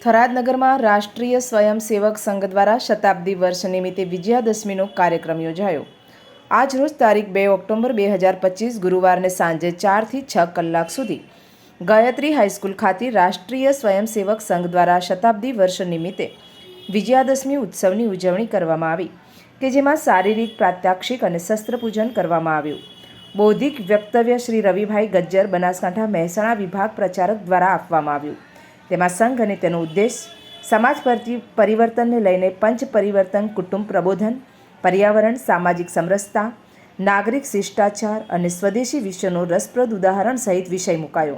થરાદ નગરમાં રાષ્ટ્રીય સ્વયંસેવક સંઘ દ્વારા શતાબ્દી વર્ષ નિમિત્તે વિજયાદશમીનો કાર્યક્રમ યોજાયો। આજ રોજ તારીખ 2 ઓક્ટોબર 2025 ગુરુવારને સાંજે 4 થી 6 કલાક સુધી ગાયત્રી હાઈસ્કૂલ ખાતે રાષ્ટ્રીય સ્વયંસેવક સંઘ દ્વારા શતાબ્દી વર્ષ નિમિત્તે વિજયાદશમી ઉત્સવની ઉજવણી કરવામાં આવી કે જેમાં શારીરિક પ્રાત્યાક્ષિક અને શસ્ત્રપૂજન કરવામાં આવ્યું। બૌદ્ધિક વક્તવ્ય શ્રી રવિભાઈ ગજ્જર બનાસકાંઠા મહેસાણા વિભાગ પ્રચારક દ્વારા આપવામાં આવ્યું। તેમાં સંઘ અને તેનો ઉદ્દેશ સમાજ પરિવર્તનને લઈને પંચ પરિવર્તન, કુટુંબ પ્રબોધન, પર્યાવરણ, સામાજિક સમરસતા, નાગરિક શિષ્ટાચાર અને સ્વદેશી વિષયનો રસપ્રદ ઉદાહરણ સહિત વિષય મુકાયો।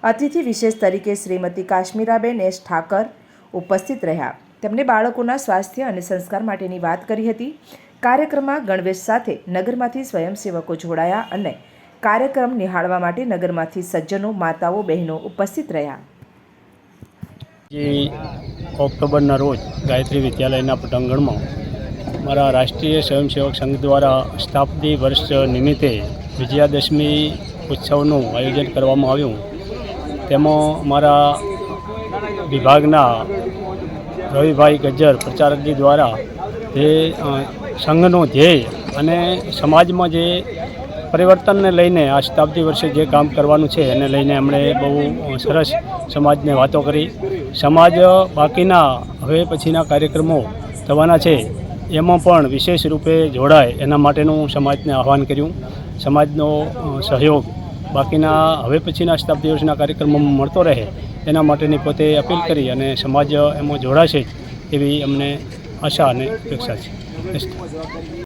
અતિથિ વિશેષ તરીકે શ્રીમતી કાશ્મીરાબેન એસ ઠાકર ઉપસ્થિત રહ્યા। તેમણે બાળકોના સ્વાસ્થ્ય અને સંસ્કાર માટેની વાત કરી હતી। કાર્યક્રમમાં ગણવેશ સાથે નગરમાંથી સ્વયંસેવકો જોડાયા અને કાર્યક્રમ નિહાળવા માટે નગરમાંથી સજ્જનો, માતાઓ, બહેનો ઉપસ્થિત રહ્યા। ઓક્ટોબરના રોજ ગાયત્રી વિદ્યાલયના પટાંગણમાં મારા રાષ્ટ્રીય સ્વયંસેવક સંઘ દ્વારા શતાબ્દી વર્ષ નિમિત્તે વિજયાદશમી ઉત્સવનું આયોજન કરવામાં આવ્યું। તેમાં મારા વિભાગના રવિભાઈ ગજ્જર પ્રચારકજી દ્વારા જે સંઘનો ધ્યેય અને સમાજમાં જે પરિવર્તનને લઈને આ શતાબ્દી વર્ષે જે કામ કરવાનું છે એને લઈને એમણે બહુ સરસ સમાજને વાતો કરી। સમાજ બાકીના હવે પછીના કાર્યક્રમો થવાના છે એમાં પણ વિશેષ રૂપે જોડાય એના માટેનું સમાજને આહ્વાન કર્યું। સમાજનો સહયોગ બાકીના હવે પછીના શતાબ્દી વર્ષના કાર્યક્રમોમાં મળતો રહે એના માટેની પોતે અપીલ કરી અને સમાજ એમાં જોડાશે એવી અમને આશા અને અપેક્ષા છે।